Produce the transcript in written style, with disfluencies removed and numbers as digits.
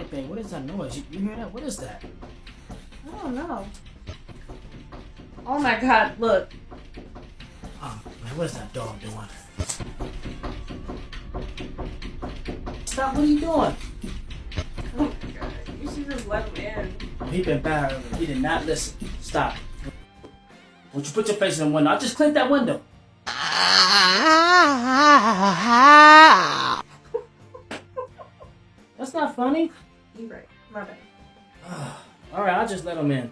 Hey, babe, what is that noise? You hear that? What is that? I don't know. Oh my God! Look. Oh, man, what is that dog doing? Stop, what are you doing? Oh my God! You should just let him in. He been bad earlier. He did not listen. Stop. Won't you put your face in the window? I just cleaned that window. That's not funny. You're right. My bad. Alright, I'll just let him in.